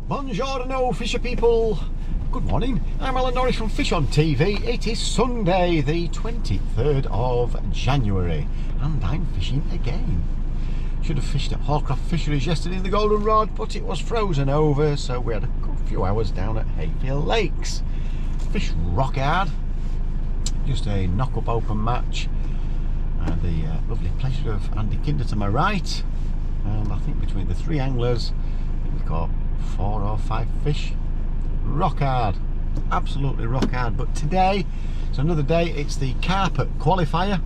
Buongiorno, fisher people. Good morning. I'm Alan Norris from FishOn TV. It is Sunday, the 23rd of January, and I'm fishing again. Should have fished at Hallcroft Fisheries yesterday in the Goldenrod, but it was frozen over, so we had a good few hours down at Hayfield Lakes. Fish rock hard. Just a knock-up open match. And the lovely pleasure of Andy Kinder to my right. And I think between the three anglers, we caught 4 or 5 fish. Rock hard, absolutely rock hard. But today, it's another day. It's the Carpa Qualifier.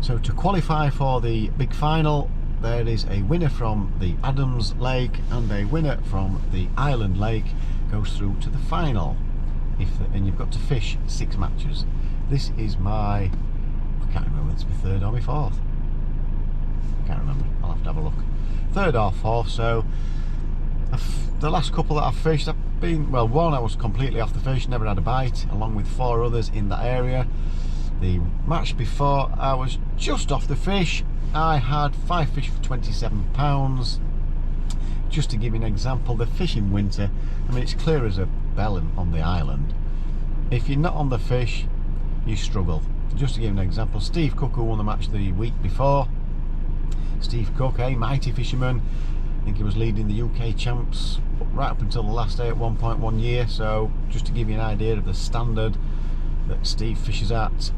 So to qualify for the big final, there is a winner from the Adams Lake and a winner from the Island Lake goes through to the final. And you've got to fish 6 matches. This is my, I can't remember, it's my 3rd or my 4th. I can't remember, I'll have to have a look. 3rd or 4th, so the last couple that I've fished, I've been, well, one I was completely off the fish, never had a bite, along with 4 others in that area. The match before, I was just off the fish. I had 5 fish for £27. Just to give you an example, the fish in winter, I mean, it's clear as a bell on the island. If you're not on the fish, you struggle. Just to give you an example, Steve Cook, who won the match the week before, Steve Cook, a mighty fisherman, I think he was leading the UK champs right up until the last day at 1.1 year. So just to give you an idea of the standard that Steve fishes at,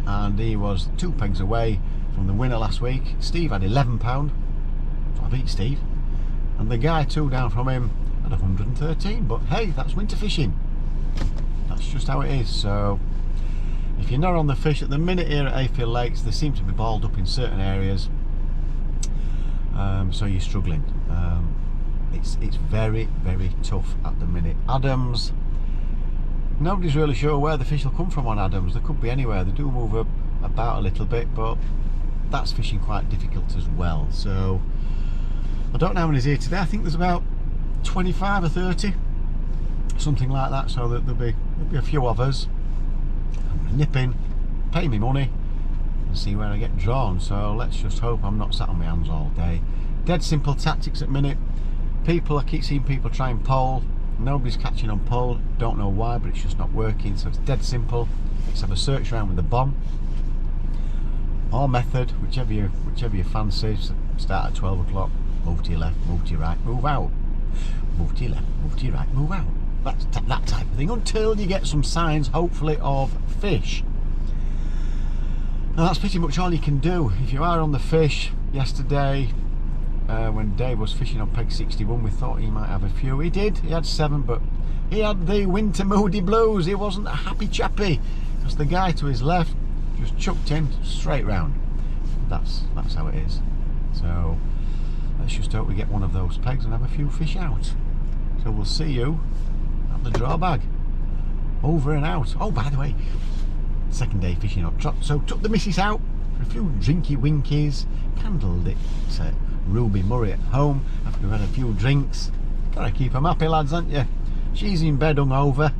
and he was 2 pegs away from the winner last week. Steve had £11, so I beat Steve, and the guy 2 down from him had 113. But hey, that's winter fishing, that's just how it is. So if you're not on the fish at the minute here at Hayfield Lakes, they seem to be balled up in certain areas, so you're struggling. It's very, very tough at the minute. Adams, nobody's really sure where the fish will come from on Adams. They could be anywhere. They do move about a little bit, but that's fishing quite difficult as well. So I don't know how many's here today. I think there's about 25 or 30, something like that. So there'll be a few of us. I'm going to nip in, pay me money, and see where I get drawn. So let's just hope I'm not sat on my hands all day. Dead simple tactics at minute. I keep seeing people try and pole. Nobody's catching on pole. Don't know why, but it's just not working. So it's dead simple. Let's have a search around with the bomb or method, whichever you fancy. Start at 12 o'clock. Move to your left, move to your right, move out. Move to your left, move to your right, move out. That's that type of thing, until you get some signs, hopefully, of fish. Now that's pretty much all you can do. If you are on the fish, yesterday when Dave was fishing on peg 61, we thought he might have a few. He did, he had 7, but he had the winter moody blues. He wasn't a happy chappy, because the guy to his left just chucked in straight round. That's how it is. So let's just hope we get one of those pegs and have a few fish out. So we'll see you at the draw bag. Over and out. Oh, by the way, 2nd day fishing on trot, so took the missus out for a few drinky winkies, candled it Ruby Murray at home after we've had a few drinks. Gotta keep them happy, lads, aren't you? She's in bed hungover.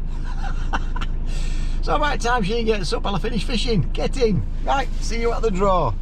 So by the time she gets up, I'll have finished fishing. Get in. Right, see you at the draw.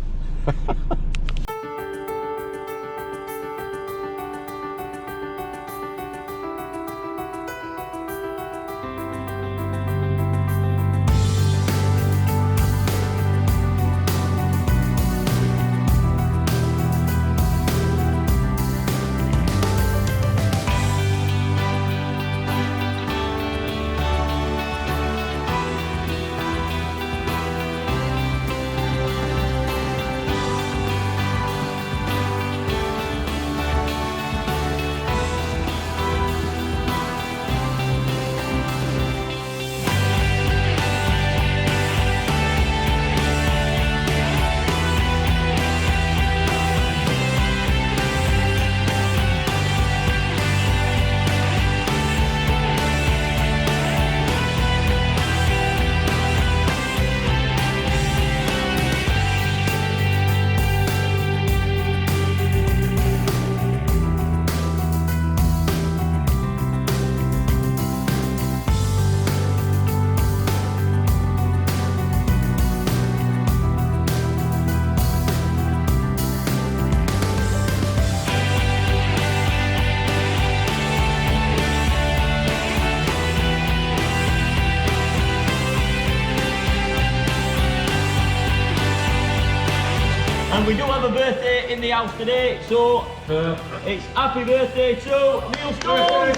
And we do have a birthday in the house today, so it's happy birthday to Neil Stone!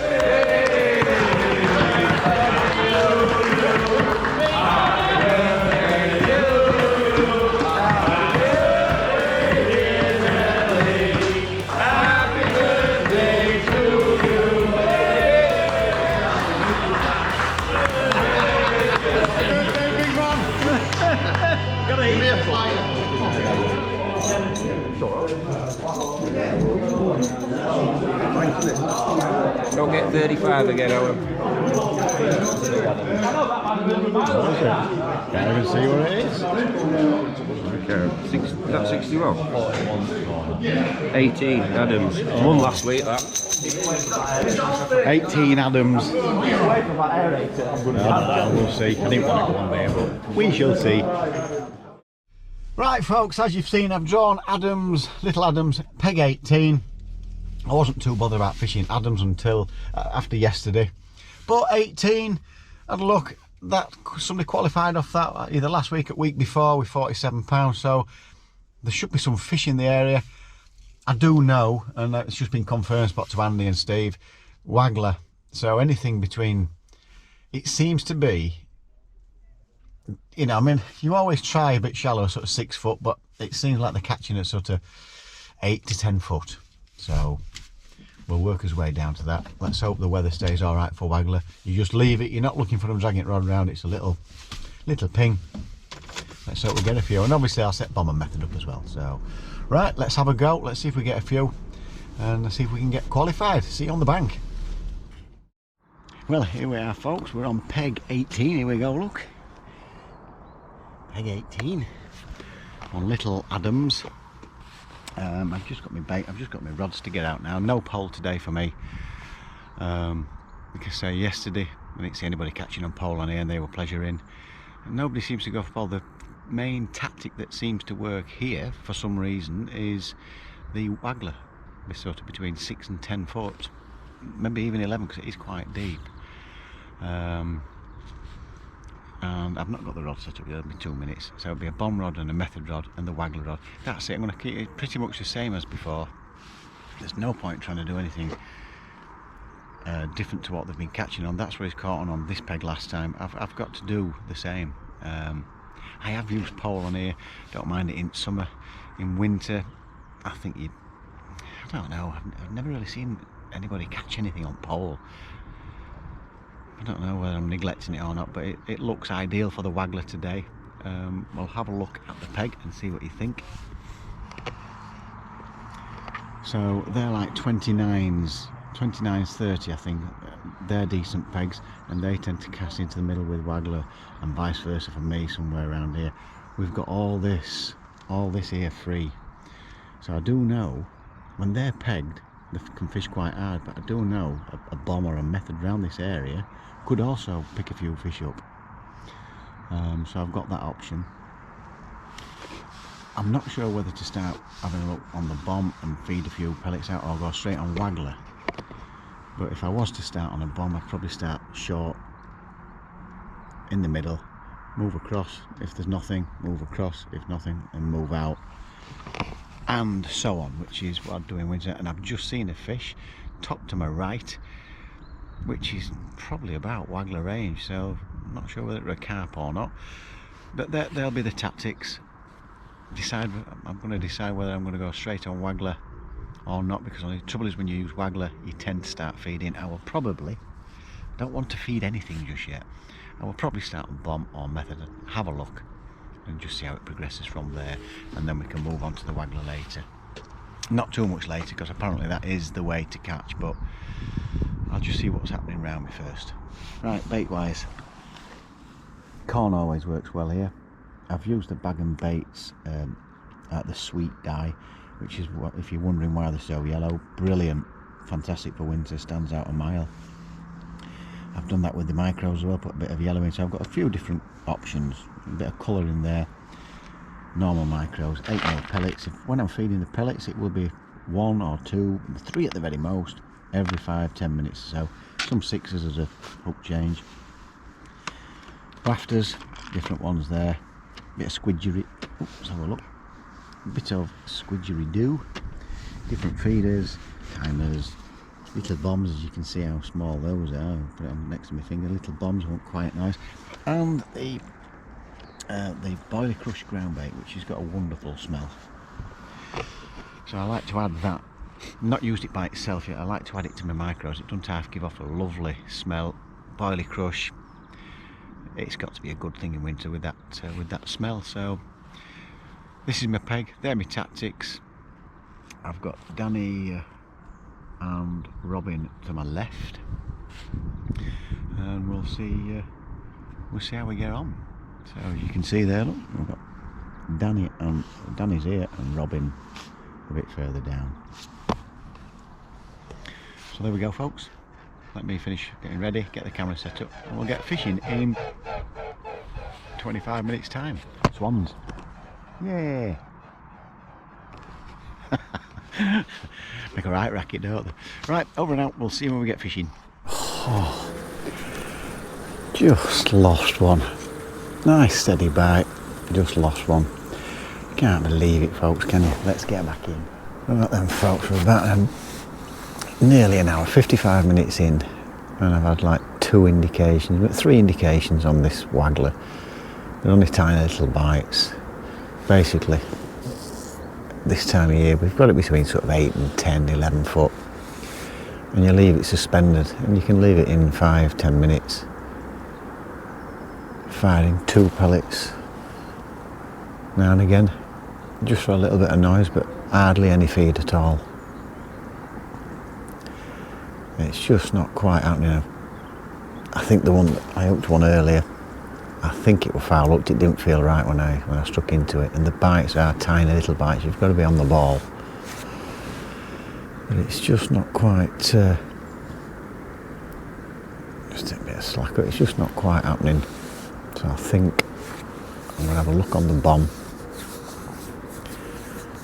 Don't get 35 again, Owen. Can't even see what it is. Okay, that's 61. 18 Adams. Won last week, that. 18 Adams. We'll see. I didn't want to go on there, but we shall see. Right, folks, as you've seen, I've drawn Adams, little Adams, peg 18. I wasn't too bothered about fishing Adams until after yesterday, but 18, had a look, that somebody qualified off that either last week or week before with £47, so there should be some fish in the area. I do know, and it's just been confirmed, spot to Andy and Steve, waggler, so anything between, it seems to be, you know, I mean, you always try a bit shallow, sort of 6 foot, but it seems like they're catching at sort of 8 to 10 foot. So we'll work his way down to that. Let's hope the weather stays all right for waggler. You just leave it. You're not looking for them dragging it rod around. It's a little ping. Let's hope we get a few. And obviously I'll set bomber method up as well. So right, let's have a go. Let's see if we get a few and let's see if we can get qualified. See you on the bank. Well, here we are, folks. We're on peg 18. Here we go, look. Peg 18 on little Adams. I've just got my bait, I've just got my rods to get out now. No pole today for me. Like I say, yesterday I didn't see anybody catching on pole on here and they were pleasuring. And nobody seems to go for pole. The main tactic that seems to work here for some reason is the waggler. It's sort of between 6 and 10 foot, maybe even 11 because it is quite deep. And I've not got the rod set up yet, it'll be 2 minutes. So it'll be a bomb rod and a method rod and the waggler rod. That's it, I'm going to keep it pretty much the same as before. There's no point trying to do anything different to what they've been catching on. That's what he's caught on this peg last time. I've got to do the same. I have used pole on here, don't mind it in summer. In winter, I think I don't know, I've never really seen anybody catch anything on pole. I don't know whether I'm neglecting it or not, but it looks ideal for the waggler today. We'll have a look at the peg and see what you think. So they're like 29s 30, I think. They're decent pegs and they tend to cast into the middle with waggler and vice versa for me somewhere around here. We've got all this here free. So I do know when they're pegged, they can fish quite hard, but I do know a bomb or a method around this area could also pick a few fish up. So I've got that option. I'm not sure whether to start having a look on the bomb and feed a few pellets out or go straight on waggler. But if I was to start on a bomb, I'd probably start short in the middle, move across if there's nothing, move across if nothing, and move out, and so on, which is what I'm doing in winter. And I've just seen a fish top to my right, which is probably about waggler range, so I'm not sure whether it's a carp or not, but there'll be the tactics. I'm going to decide whether I'm going to go straight on waggler or not, because the trouble is when you use waggler you tend to start feeding. I will probably, don't want to feed anything just yet, I will probably start on bomb or method and have a look and just see how it progresses from there, and then we can move on to the waggler later. Not too much later, because apparently that is the way to catch, but I'll just see what's happening around me first. Right, bait wise, corn always works well here. I've used the bag and baits at the sweet dye, which is what, if you're wondering why they're so yellow, brilliant, fantastic for winter, stands out a mile. I've done that with the micros as well, put a bit of yellow in, so I've got a few different options, a bit of colour in there. Normal micros, 8mm pellets. When I'm feeding the pellets it will be 1 or 2, 3 at the very most, every 5-10 minutes or so. Some 6s as a hook change. Rafters, different ones there. Bit of squidgery. Let's have a look. bit of squidgery-doo, different feeders, timers, little bombs, as you can see how small those are. I'll put it on next to my finger. Little bombs, won't quiet noise, and the boilie crush ground bait, which has got a wonderful smell. So I like to add that. Not used it by itself yet. I like to add it to my micros. It doesn't have to give off a lovely smell. Boilie crush, it's got to be a good thing in winter with that smell. So this is my peg. They're my tactics. I've got Danny and Robin to my left, and we'll see how we get on. So as you can see there, look, we've got Danny's here and Robin a bit further down. So there we go, folks. Let me finish getting ready, get the camera set up, and we'll get fishing in 25 minutes time. Swans. Yeah. Make a right racket, don't they? Right, over and out. We'll see when we get fishing. Oh, just lost one. Nice steady bite. Just lost one. Can't believe it, folks, can you? Let's get back in. Right then, folks, we're about nearly an hour, 55 minutes in, and I've had like 2 indications, but 3 indications on this waggler. They're only tiny little bites. Basically, this time of year we've got it between sort of 8 and 10, 11 foot, and you leave it suspended, and you can leave it in 5-10 minutes, firing 2 pellets now and again, just for a little bit of noise, but hardly any feed at all. It's just not quite happening. I think the one I hooked one earlier, I think it was foul hooked. It didn't feel right when I struck into it, and the bites are tiny little bites. You've got to be on the ball, but it's just not quite. Just a bit of slacker. It's just not quite happening. So I think I'm gonna have a look on the bomb.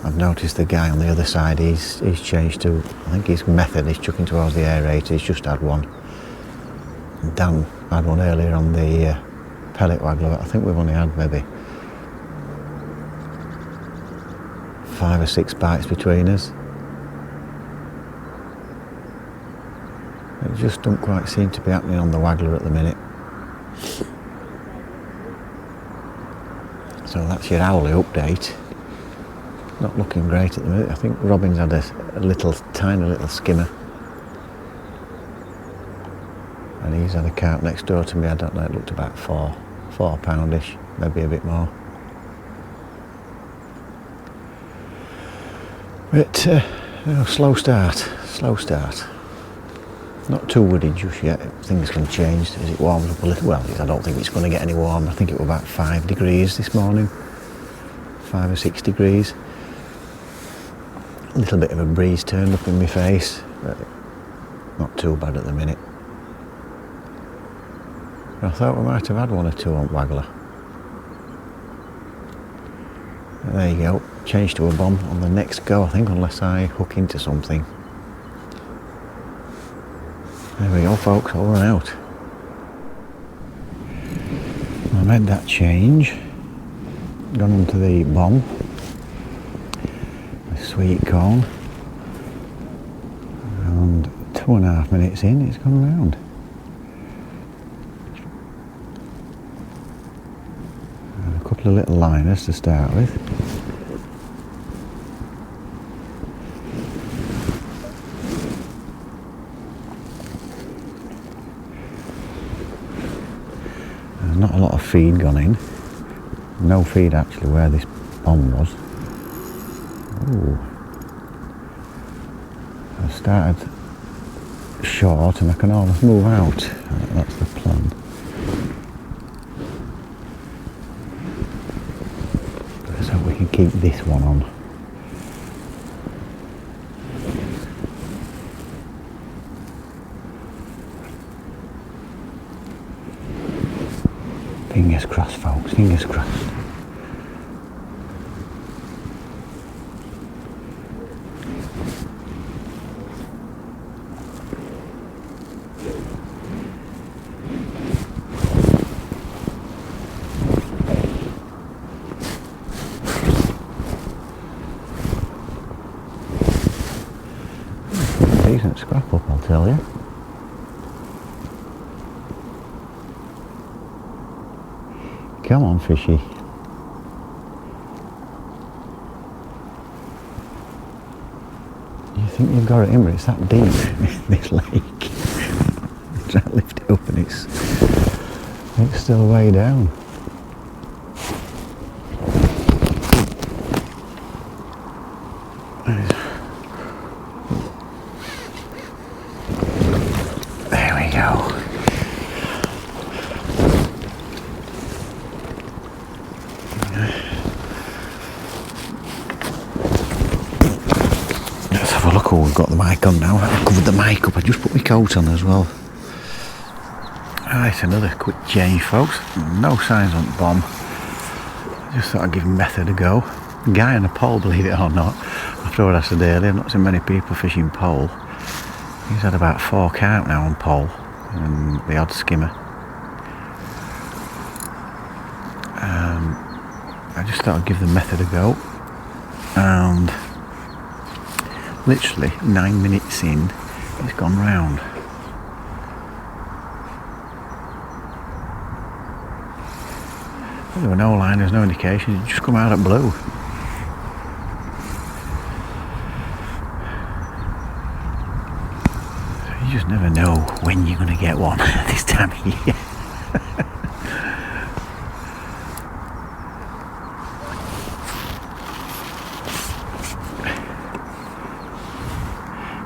I've noticed the guy on the other side, he's changed to, I think his method is chucking towards the aerator. He's just had one. And Dan had one earlier on the pellet waggler. I think we've only had maybe 5 or 6 bites between us. It just don't quite seem to be happening on the waggler at the minute. So that's your hourly update. Not looking great at the minute. I think Robin's had a tiny little skimmer, and he's had a carp next door to me. I don't know, it looked about 4 poundish, maybe a bit more. But slow start. Not too woody just yet. Things can change as it warms up a little. Well, I don't think it's going to get any warmer. I think it was about 5 degrees this morning, 5 or 6 degrees. A little bit of a breeze turned up in my face, but not too bad at the minute. I thought we might have had 1 or 2 on waggler. There you go, change to a bomb on the next go, I think, unless I hook into something. There we go, folks, over and out. I made that change, gone onto the bomb, the sweet corn, and 2.5 minutes in, it's gone round. And a couple of little liners to start with. Not a lot of feed gone in. No feed actually where this bomb was. Ooh. I started short and I can almost move out. That's the plan. Let's hope we can keep this one on. Fingers crossed, folks, fingers crossed. decent scrap up, I'll tell you. Come on, fishy. You think you've got it in, but it's that deep, this lake. Try to lift it up and it's still way down. There we go. Let's have a look. Oh, we've got the mic on now. I've covered the mic up. I just put my coat on as well. Right, another quick change, folks. No signs on the bomb. Just thought I'd give method a go. Guy on a pole, believe it or not. After what I said earlier, I've not seen many people fishing pole. He's had about 4 carp now on pole, and the odd skimmer. I just thought I'd give the method a go, and literally 9 minutes in, it's gone round. There were no liners, no indications, it just come out at blue. You just never know when you're going to get one this time of year.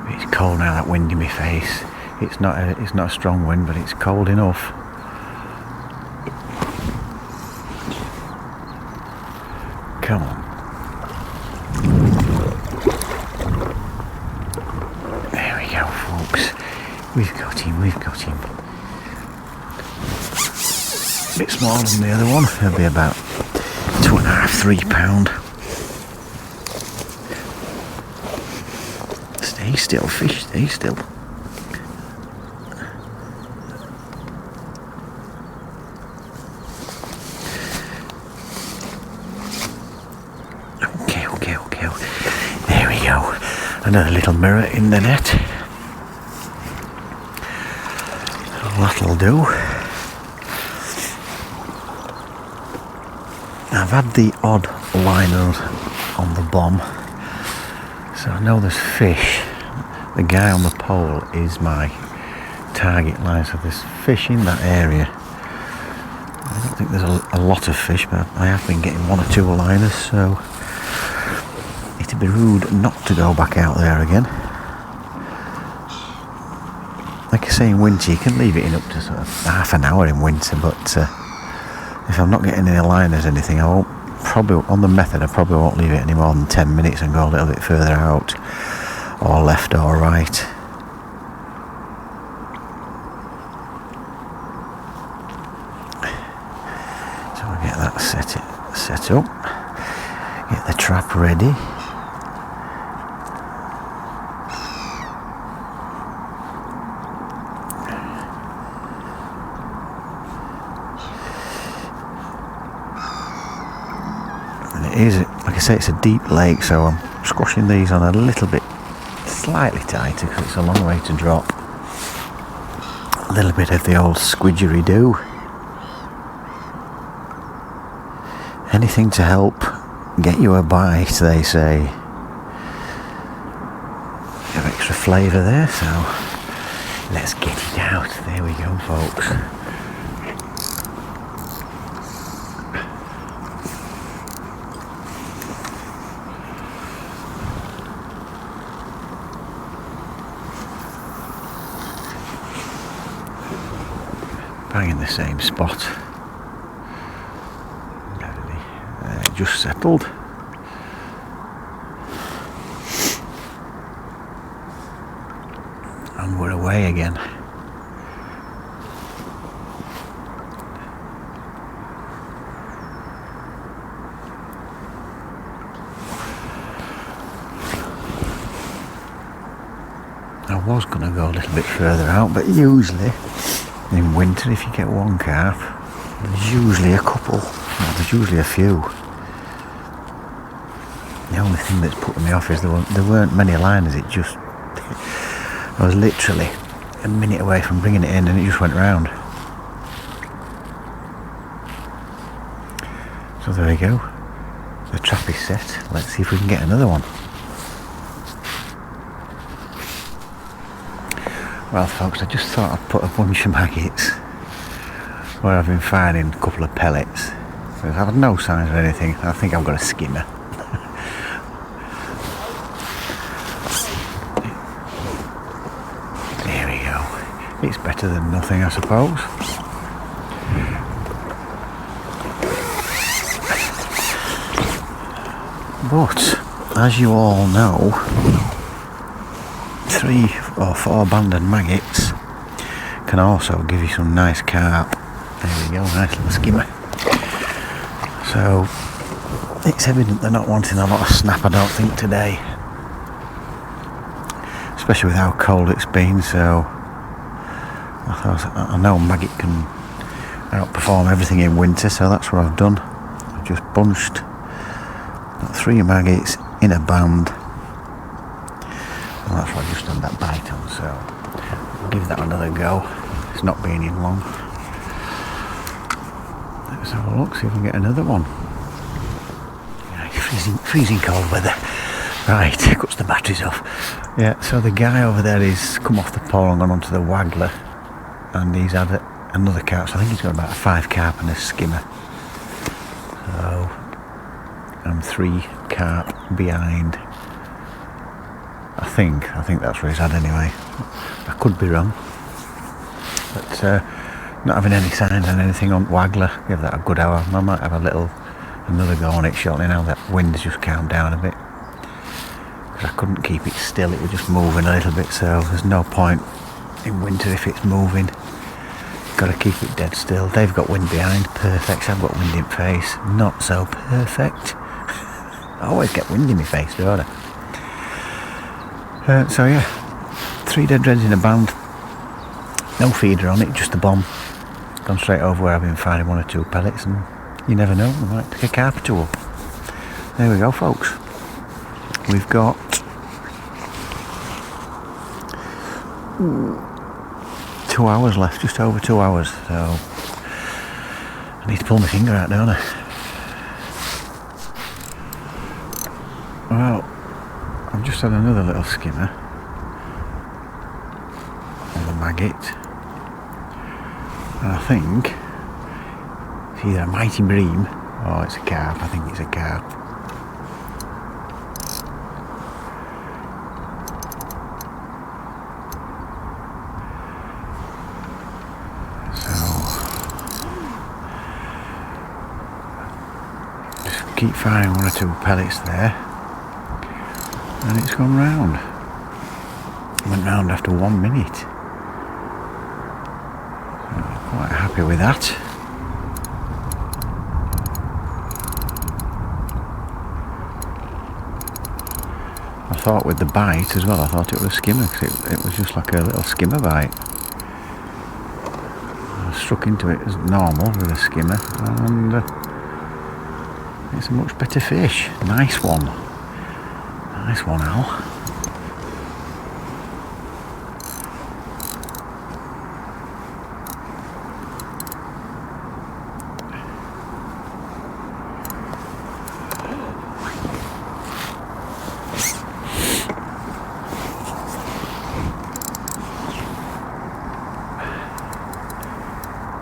It's cold now, that wind in my face. It's not a strong wind, but it's cold enough. Come on. There we go, folks. We've got him. A bit smaller than the other one. He'll be about 2.5, 3 pound. Stay still, fish, stay still. Okay. There we go. Another little mirror in the net. That'll do. I've had the odd liners on the bomb, so I know there's fish. The guy on the pole is my target line, so there's fish in that area. I don't think there's a lot of fish, but I have been getting 1 or 2 liners, so it'd be rude not to go back out there again. Like I say, in winter you can leave it in up to sort of half an hour in winter, but if I'm not getting any liners or anything, I won't probably, on the method, I probably won't leave it any more than 10 minutes and go a little bit further out, or left or right. So I'll get that set up, get the trap ready. Like I say, it's a deep lake, so I'm squashing these on a little bit, slightly tighter, because it's a long way to drop. A little bit of the old squidgery-do. Anything to help get you a bite, they say. Bit of extra flavour there, so let's get it out. There we go, folks. Bang in the same spot. Just settled. And we're away again. I was going to go a little bit further out, but usually in winter, if you get 1 carp, there's usually a couple, well, there's usually a few. The only thing that's putting me off is there weren't many liners. It just, I was literally a minute away from bringing it in and it just went round. So there we go. The trap is set. Let's see if we can get another one. Well folks, I just thought I'd put a bunch of maggots where I've been finding a couple of pellets. I've had no signs of anything. I think I've got a skimmer. There we go. It's better than nothing, I suppose. But, as you all know, 3 or 4 banded maggots can also give you some nice carp. There we go, nice little skimmer. So, it's evident they're not wanting a lot of snap, I don't think, today. Especially with how cold it's been, so I know maggot can outperform everything in winter, so that's what I've done. I've just bunched 3 maggots in a band, and that's what I just had that bite on, so I'll give that another go. It's not been in long. Let's have a look, see if we can get another one. Yeah, freezing cold weather. Right, cuts the batteries off. Yeah, so the guy over there is come off the pole and gone onto the waggler, and he's had another carp, so I think he's got about a 5 carp and a skimmer. So I'm 3 carp behind. I think that's where he's at anyway. I could be wrong, but not having any signs on anything on waggler. Give that a good hour. I might have another go on it shortly now that wind's just calmed down a bit. Because I couldn't keep it still, it was just moving a little bit, so there's no point in winter if it's moving. Got to keep it dead still. They've got wind behind, perfect. I've got wind in face, not so perfect. I always get wind in my face, don't I? So yeah, 3 dead reds in a band. No feeder on it, just a bomb. Gone straight over where I've been finding 1 or 2 pellets, and you never know, we might pick a carp or 2 up. There we go, folks. We've got 2 hours left, just over 2 hours, so I need to pull my finger out, don't I? Well, I've just had another little skimmer on the maggot, and I think it's either a mighty bream or it's a carp. I think it's a carp. So just keep firing 1 or 2 pellets there. And it's gone round. Went round after 1 minute. So I'm quite happy with that. I thought with the bite as well, I thought it was a skimmer, because it was just like a little skimmer bite. I struck into it as normal with a skimmer, and it's a much better fish. Nice one. Nice one, Al.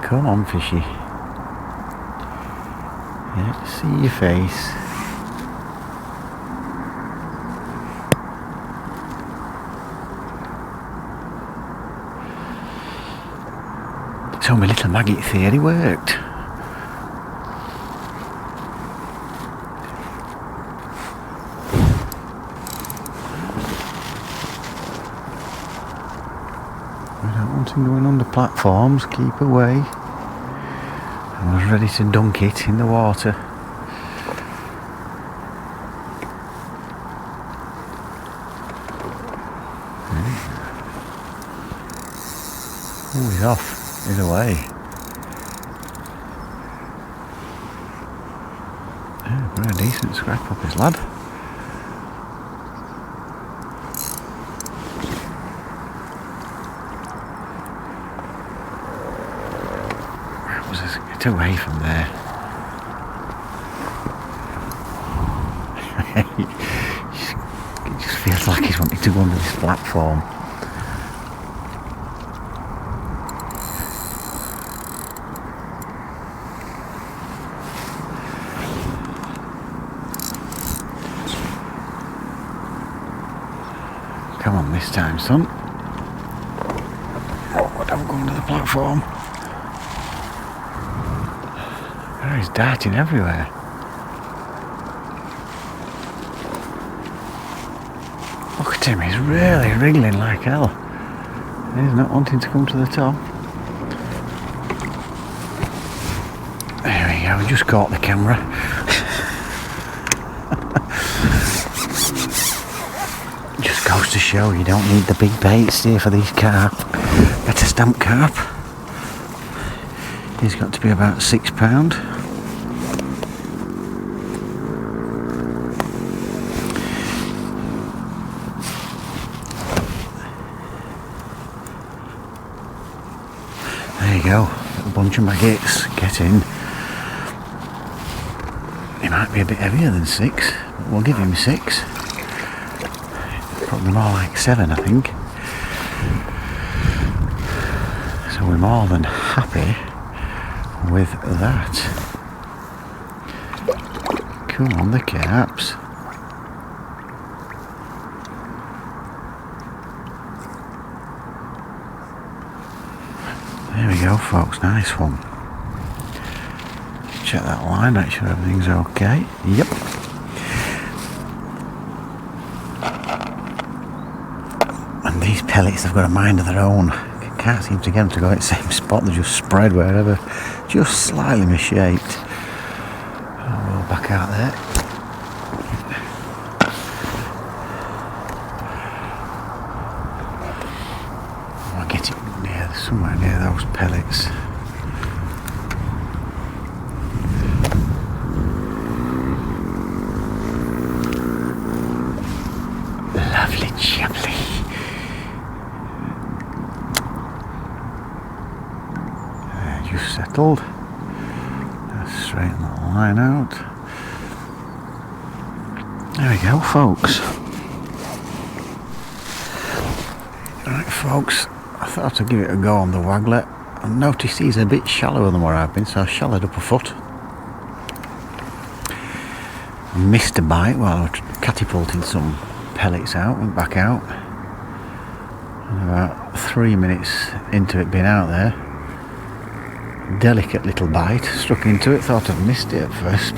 Come on, fishy. Yeah, see your face. So my little maggot theory worked. I don't want him going under platforms, keep away. I was ready to dunk it in the water. Oh, he's off. He's away. Yeah, very decent scrap up his lad. Get away from there. It just feels like he's wanting to go under this platform. Come on this time, son. Oh, don't go under the platform. Oh, he's darting everywhere. Look at him, he's really wriggling like hell. He's not wanting to come to the top. There we go, just caught the camera. Just goes to show you don't need the big baits here for these carp. Better stamp carp. He's got to be about £6. There you go, little bunch of maggots, get in. He might be a bit heavier than 6, but we'll give him 6. Probably more like 7, I think. So we're more than happy with that. Come on, the carps. There we go, folks, nice one. Check that line, make sure everything's okay. Yep. And these pellets have got a mind of their own. Can't seem to get them to go at the same spot, they just spread wherever. Just slightly misshaped. Oh, we'll back out there. I'll get it near, somewhere near those pellets. Lovely jubbly. Just settled. Let's straighten that line out. There we go, folks. Right, folks, I thought I'd give it a go on the wagglet. I noticed he's a bit shallower than where I've been, so I shallowed up a foot. I missed a bite while I was catapulting some pellets out, went back out. And about 3 minutes into it being out there, delicate little bite, struck into it, thought I'd missed it at first,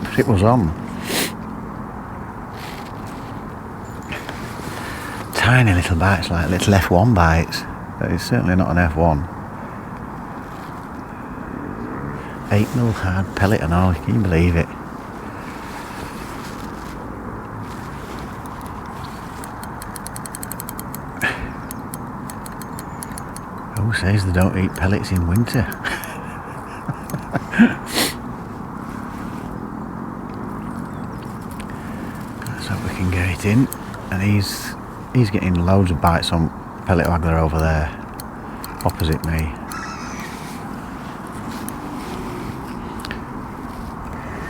but it was on. Tiny little bites, like little F1 bites, but it's certainly not an F1. 8mm hard pellet and all, can you believe it? Who says they don't eat pellets in winter? Let's hope we can get it in. And he's getting loads of bites on pellet waggler over there, opposite me.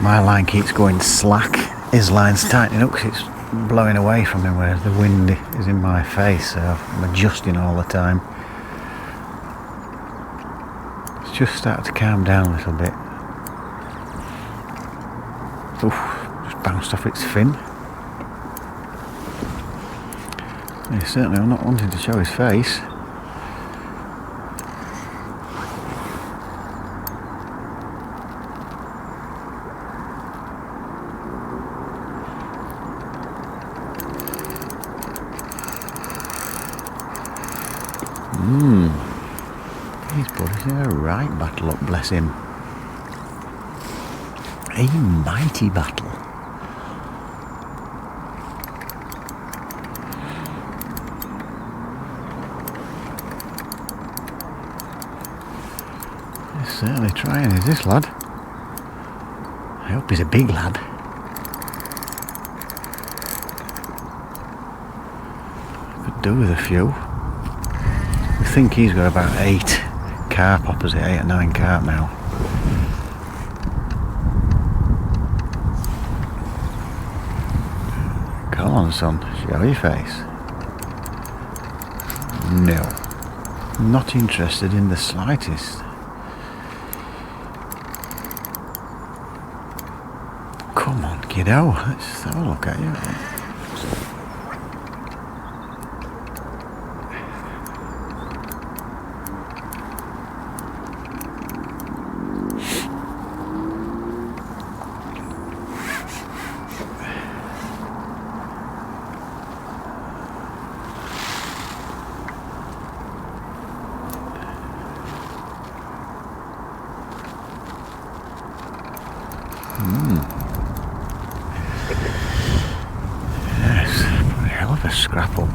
My line keeps going slack. His line's tightening up because it's blowing away from him, whereas the wind is in my face, so I'm adjusting all the time. It's just started to calm down a little bit. Oof, just bounced off its fin. He's certainly not wanting to show his face. These buddies are a right battle up, bless him. A mighty battle. He's certainly trying, is this lad? I hope he's a big lad. Could do with a few. I think he's got about 8 carp opposite, 8 or 9 carp now. Come on, son, show your face. No. Not interested in the slightest. Come on, kiddo. Let's have a look at you. Yes, a hell of a scrapple.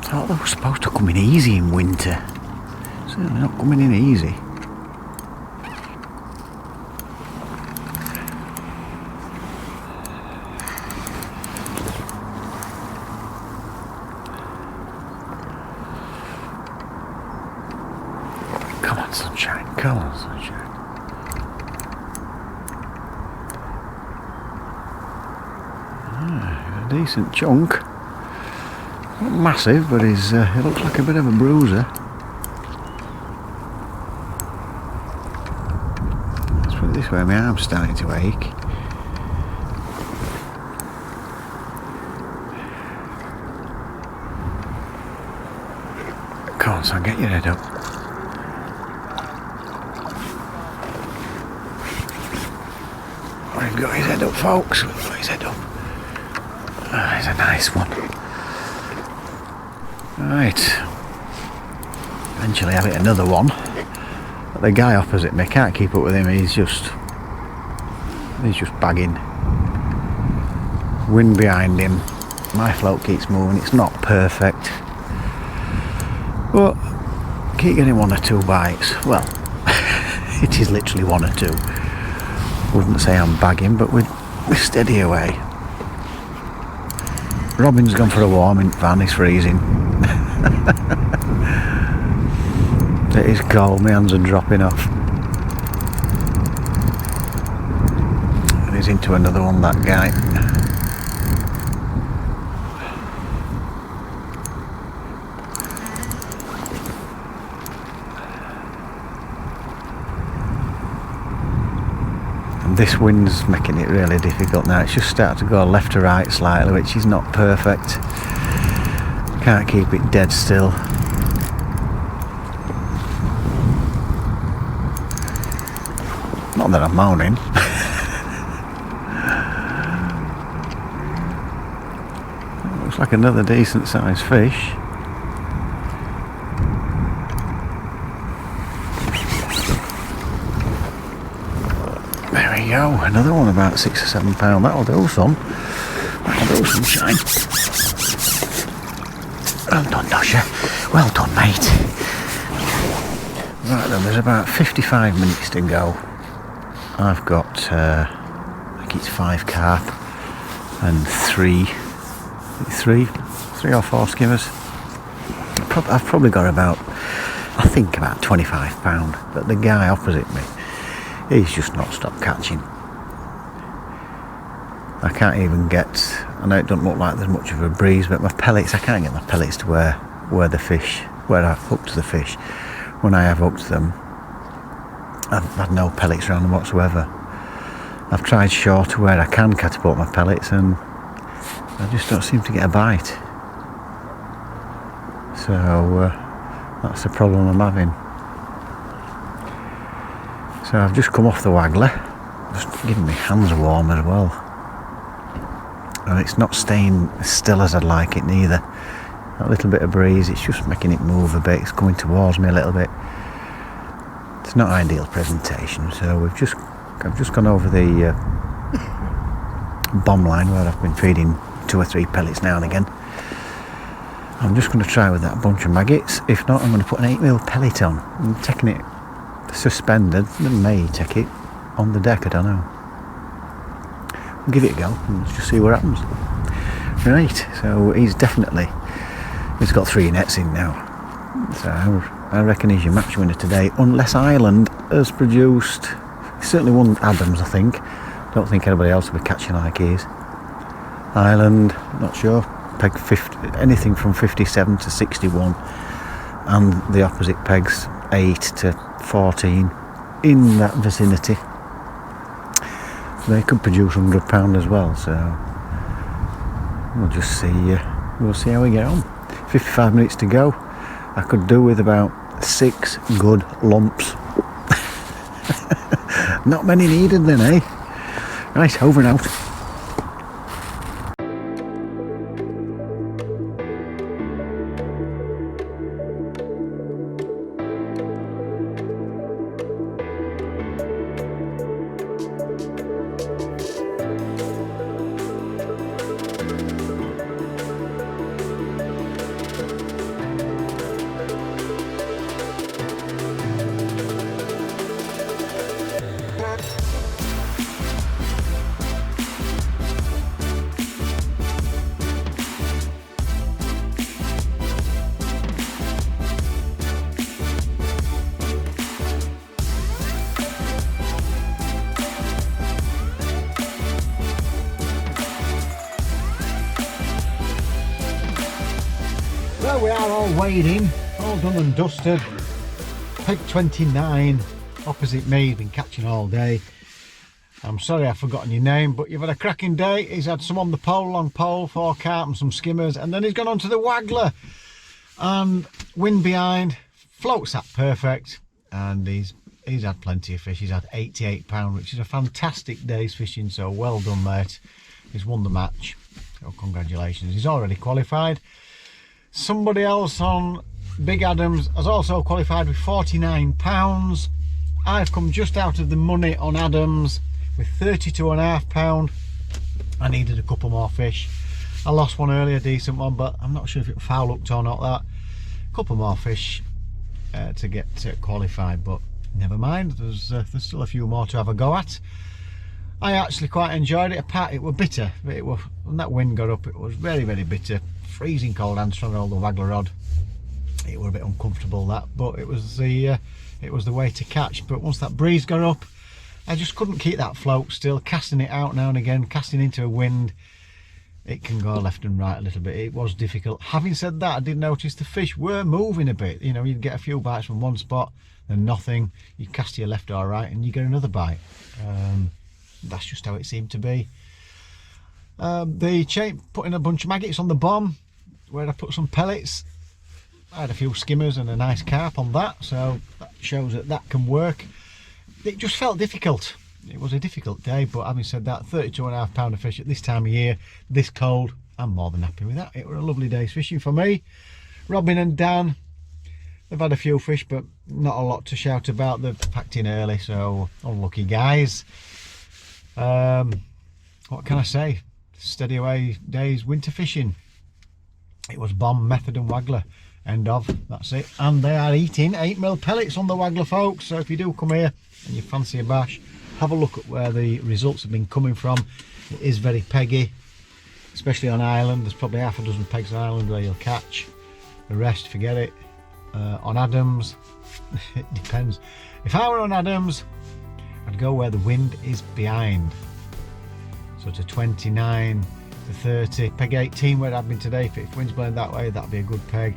Thought they were supposed to come in easy in winter. Certainly not coming in easy. Come on, sunshine. Come on, sunshine. A decent chunk. Not massive, but he's he looks like a bit of a bruiser. Let's put it this way, my arm's starting to ache. Come on, son, get your head up. We've got his head up, folks. We've got his head up. Ah, he's a nice one. Right. Eventually I'll hit another one. But the guy opposite me, can't keep up with him. He's just bagging. Wind behind him. My float keeps moving. It's not perfect. But keep getting one or two bites. Well, it is literally one or two. Wouldn't say I'm bagging, but we're steady away. Robin's gone for a warm in van, he's freezing. It is cold, my hands are dropping off. And he's into another one, that guy. This wind's making it really difficult now. It's just started to go left to right slightly, which is not perfect. Can't keep it dead still. Not that I'm moaning. Looks like another decent sized fish. Go, another one about £6 or £7. That'll do, son. That'll do, sunshine. Well done, Nosher. Well done, mate. Right then, there's about 55 minutes to go. I've got, I think it's 5 carp and 3 or 4 skimmers. I've probably got about, I think about £25. But the guy opposite me, he's just not stopped catching. I can't even get, I know it doesn't look like there's much of a breeze, but my pellets, I can't get my pellets to where I've hooked the fish. When I have hooked them, I've had no pellets around them whatsoever. I've tried shore to where I can catapult my pellets and I just don't seem to get a bite. So that's the problem I'm having. So I've just come off the waggler, just giving my hands warm as well. And it's not staying as still as I'd like it neither. That little bit of breeze, it's just making it move a bit, it's coming towards me a little bit. It's not ideal presentation, so I've just gone over the bomb line where I've been feeding 2 or 3 pellets now and again. I'm just going to try with that bunch of maggots. If not, I'm going to put an 8mm pellet on. I'm taking it suspended, I may take it on the deck, I don't know. We'll give it a go and let's just see what happens. Right, so he's got 3 nets in now. So I reckon he's your match winner today, unless Ireland has produced, he certainly won Adams I think. Don't think anybody else will be catching like he is. Island, not sure, peg 50, anything from 57 to 61, and the opposite pegs 8 to 14 in that vicinity. They could produce £100 as well, so we'll just see. We'll see how we get on. 55 minutes to go. I could do with about 6 good lumps. Not many needed then, eh? Right, over and out. Well, we are all weighed in, all done and dusted. Peg 29 opposite me, been catching all day. I'm sorry I've forgotten your name, but you've had a cracking day. He's had some on the pole, long pole, 4 carp and some skimmers, and then he's gone on to the waggler. And wind behind, float sat perfect, and he's had plenty of fish. He's had £88, which is a fantastic day's fishing, so well done, mate. He's won the match, so congratulations. He's already qualified. Somebody else on Big Adams has also qualified with £49. I've come just out of the money on Adams with £32.5. I needed a couple more fish. I lost one earlier, a decent one, but I'm not sure if it was foul hooked or not. That a couple more fish to get qualified, but never mind. There's still a few more to have a go at. I actually quite enjoyed it. Apart, it was bitter. It was, when that wind got up, it was very, very bitter. Freezing cold and strong on the waggler rod. It was a bit uncomfortable, that, but it was the way to catch. But once that breeze got up, I just couldn't keep that float still. Casting it out now and again, casting into a wind, it can go left and right a little bit. It was difficult. Having said that, I did notice the fish were moving a bit. You know, you'd get a few bites from one spot, then nothing. You cast to your left or right, and you get another bite. That's just how it seemed to be. The chain, putting a bunch of maggots on the bomb where I put some pellets. I had a few skimmers and a nice carp on that, so that shows that that can work. It just felt difficult. It was a difficult day, but having said that, £32.5 of fish at this time of year, this cold, I'm more than happy with that. It was a lovely day's fishing for me. Robin and Dan, they've had a few fish, but not a lot to shout about. They've packed in early, so unlucky guys. What can I say? Steady away days winter fishing. It was bomb, method and waggler. End of. That's it. And they are eating 8mm pellets on the waggler, folks. So if you do come here and you fancy a bash, have a look at where the results have been coming from. It is very peggy, especially on Island. There's probably half a dozen pegs on Island where you'll catch. The rest, forget it. On Adams, it depends. If I were on Adams, I'd go where the wind is behind. So to 29 to 30, peg 18 where I've been today. If wind's blowing that way, that'd be a good peg.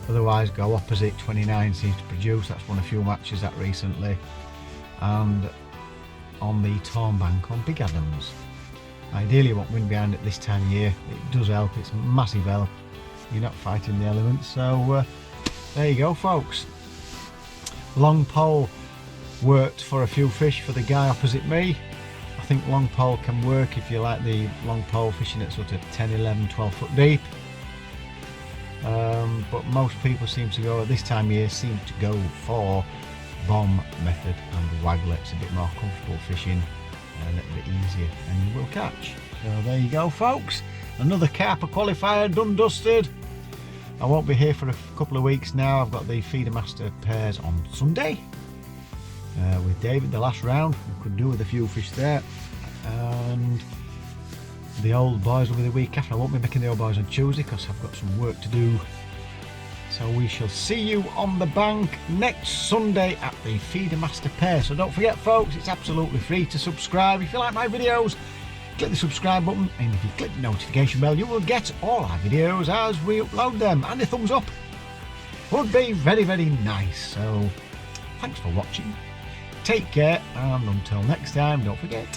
Otherwise, go opposite. 29 seems to produce. That's won a few matches that recently. And on the Torn Bank on Big Adams. Ideally, you want wind behind at this time of year. It does help. It's massive help. You're not fighting the elements. So there you go, folks. Long pole worked for a few fish for the guy opposite me. I think long pole can work if you like the long pole fishing at sort of 10, 11, 12 foot deep. But most people seem to go at this time of year, seem to go for bomb method and waggler. It's a bit more comfortable fishing, a little bit easier, and you will catch. So there you go, folks. Another Carpa qualifier done, dusted. I won't be here for a couple of weeks now. I've got the Feeder Master pairs on Sunday with David, the last round. We could do with a few fish there, and the old boys will be the week after. I won't be making the old boys on Tuesday because I've got some work to do. So we shall see you on the bank next Sunday at the Feeder Master pair. So don't forget, folks, it's absolutely free to subscribe. If you like my videos, click the subscribe button, and if you click the notification bell, you will get all our videos as we upload them, and a thumbs up would be very, very nice. So thanks for watching, take care, and until next time, don't forget,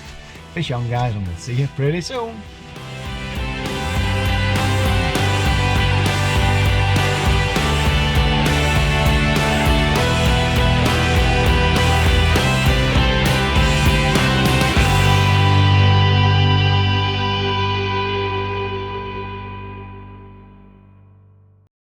fish on guys, and we'll see you pretty soon.